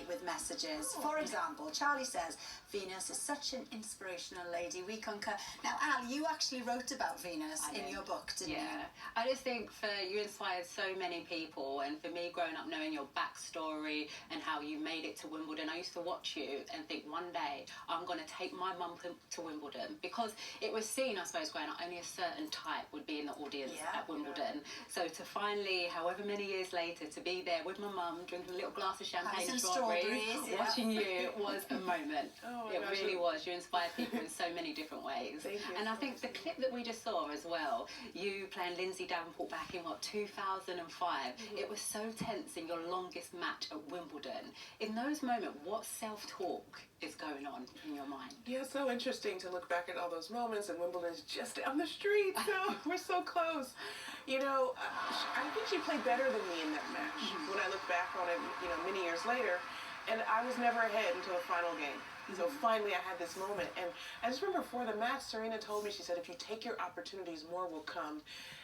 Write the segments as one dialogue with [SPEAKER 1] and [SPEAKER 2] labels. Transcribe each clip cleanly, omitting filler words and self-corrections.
[SPEAKER 1] with messages. For example, Charlie says, Venus is such an inspirational lady. We concur. Now, Al, you actually wrote about Venus in your book, didn't you?
[SPEAKER 2] Yeah. I just think you inspired so many people, and for me, growing up knowing your backstory and how you made it to Wimbledon, I used to watch you and think one day I'm going to take my mum to Wimbledon, because it was seen, I suppose, growing up, only a certain type would be in the audience at Wimbledon. So to finally, however many years later, to be there with my mum, drinking a little glass of champagne and strawberries, watching you was a moment. It really was. You inspired people in so many different ways.
[SPEAKER 3] Thank you.
[SPEAKER 2] And I think the clip that we just saw as well, you playing Lindsay Davenport back in, 2005, it was so tense in your longest match at Wimbledon. In those moments, what self-talk is going on in your mind?
[SPEAKER 3] Yeah, so interesting to look back at all those moments, and Wimbledon's just down the street, so we're so close. You know, I think she played better than me in that match when I look back on it, you know, many years later, and I was never ahead until the final game. So finally I had this moment, and I just remember before the match, Serena told me, she said, if you take your opportunities, more will come.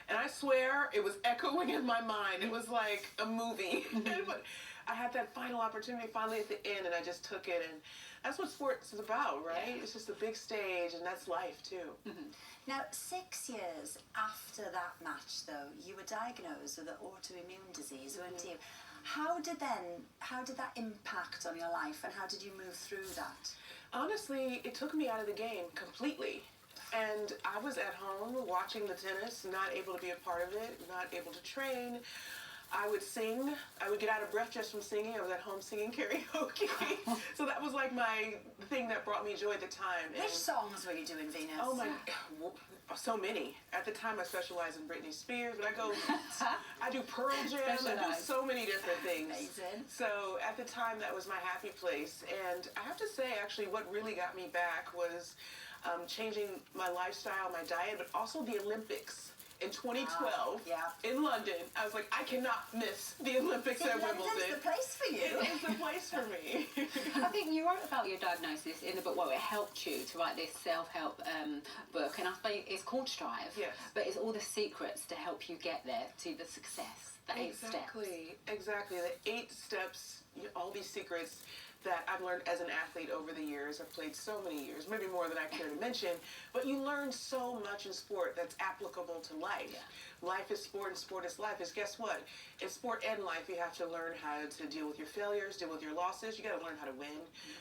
[SPEAKER 3] And I swear, it was echoing in my mind. It was like a movie. But I had that final opportunity finally at the end, and I just took it, and that's what sports is about, right? Yeah. It's just a big stage, and that's life, too.
[SPEAKER 1] Now, 6 years after that match, though, you were diagnosed with an autoimmune disease, weren't you? How did that impact on your life, and how did you move through that?
[SPEAKER 3] Honestly, it took me out of the game completely. And I was at home watching the tennis, not able to be a part of it, not able to train. I would sing. I would get out of breath just from singing. I was at home singing karaoke. So that was like my thing that brought me joy at the time.
[SPEAKER 1] Which songs were you doing, Venus?
[SPEAKER 3] Oh my, so many. At the time I specialized in Britney Spears, but I do Pearl Jam, I do so many different things.
[SPEAKER 1] Amazing.
[SPEAKER 3] So at the time that was my happy place. And I have to say, actually, what really got me back was changing my lifestyle, my diet, but also the Olympics. In 2012, in London, I was like, I cannot miss the Olympics at Wimbledon.
[SPEAKER 1] London's the place for you.
[SPEAKER 3] It is the place for me.
[SPEAKER 2] I think you wrote about your diagnosis in the book. Well, it helped you to write this self-help book, and I think it's called Strive.
[SPEAKER 3] Yes.
[SPEAKER 2] But it's all the secrets to help you get there to the success. The 8 steps.
[SPEAKER 3] Exactly. The 8 steps. All these secrets that I've learned as an athlete over the years. I've played so many years, maybe more than I care to mention, but you learn so much in sport that's applicable to life. Yeah. Life is sport and sport is life. Is guess what? In sport and life, you have to learn how to deal with your failures, deal with your losses. You got to learn how to win.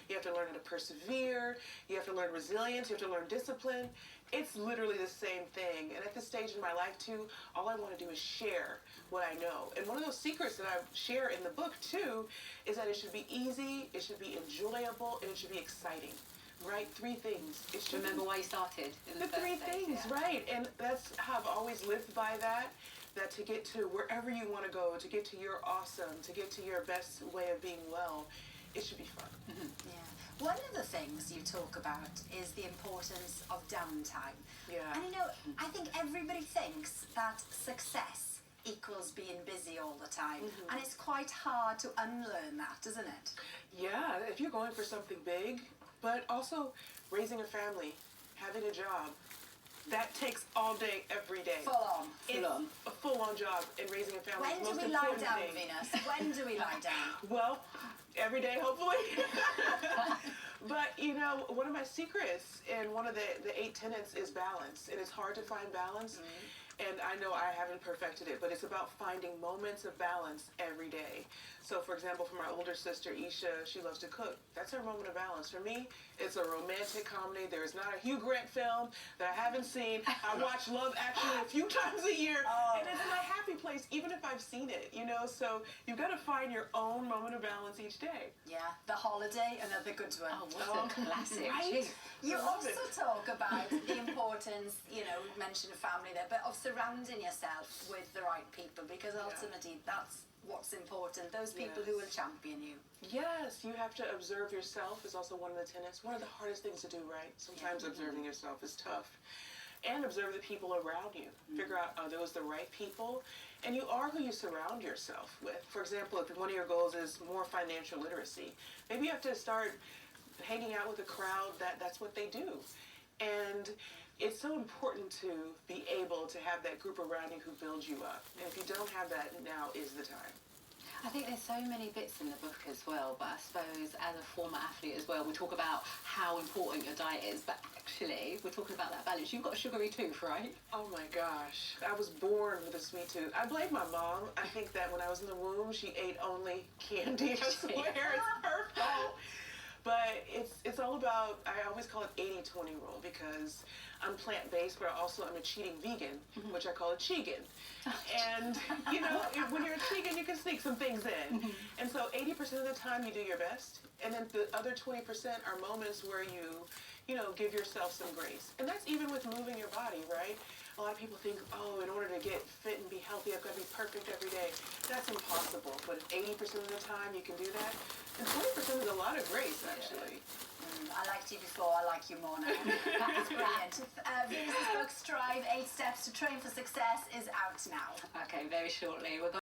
[SPEAKER 3] You have to learn how to persevere. You have to learn resilience. You have to learn discipline. It's literally the same thing. And at this stage in my life, too, all I want to do is share what I know. And one of those secrets that I share in the book, too, is that it should be easy, it should be enjoyable, and it should be exciting. Right? 3 things. It should
[SPEAKER 2] remember why you started in the
[SPEAKER 3] 3 things, right. And that's how I've always lived by that to get to wherever you want to go, to get to your awesome, to get to your best way of being well, it should be fun.
[SPEAKER 1] Yeah. One of the things you talk about is the importance of downtime.
[SPEAKER 3] Yeah.
[SPEAKER 1] And you know, I think everybody thinks that success equals being busy all the time. And it's quite hard to unlearn that, isn't it?
[SPEAKER 3] Yeah, if you're going for something big, but also raising a family, having a job, that takes all day, every day.
[SPEAKER 1] Full on.
[SPEAKER 3] It's a full-on job in raising a family.
[SPEAKER 1] When do we lie down, Venus? When do we lie down?
[SPEAKER 3] Well, every day, hopefully. But, you know, one of my secrets and one of the 8 tenets is balance. And it's hard to find balance. And I know I haven't perfected it, but it's about finding moments of balance every day. So, for example, for my older sister, Isha, she loves to cook. That's her moment of balance. For me, it's a romantic comedy. There is not a Hugh Grant film that I haven't seen. I watch Love Actually a few times a year, and it's my happy place, even if I've seen it, you know? So you've got to find your own moment of balance each day.
[SPEAKER 1] Yeah, The Holiday, another good one.
[SPEAKER 2] Oh, what a classic.
[SPEAKER 3] Right?
[SPEAKER 1] You also talk about the importance, you know, we mentioned a family there, but of surrounding yourself with the right people, because ultimately that's what's important. Those people who will champion you.
[SPEAKER 3] Yes, you have to observe yourself is also one of the tenets. One of the hardest things to do, right? Sometimes observing yourself is tough. And observe the people around you. Figure out, are those the right people? And you are who you surround yourself with. For example, if one of your goals is more financial literacy, maybe you have to start hanging out with a crowd that's what they do. And it's so important to be able to have that group around you who builds you up. And if you don't have that, now is the time.
[SPEAKER 2] I think there's so many bits in the book as well, but I suppose as a former athlete as well, we talk about how important your diet is, but actually we're talking about that balance. You've got a sugary tooth, right?
[SPEAKER 3] Oh my gosh, I was born with a sweet tooth. I blame my mom. I think that when I was in the womb, she ate only candy. I swear, it's her fault. But it's all about, I always call it 80-20 rule because I'm plant-based, but also I'm a cheating vegan, which I call a cheegan. And, you know, when you're a cheegan, you can sneak some things in. And so 80% of the time you do your best, and then the other 20% are moments where you know, give yourself some grace. And that's even with moving your body, right? A lot of people think, oh, in order to get fit and be healthy, I've got to be perfect every day. That's impossible. But if 80% of the time you can do that, then 20% is a lot of grace, actually.
[SPEAKER 1] I liked you before, I like you more now. That was brilliant. Venus's book, Strive, 8 Steps to Train for Success, is out now.
[SPEAKER 2] Okay, very shortly. We're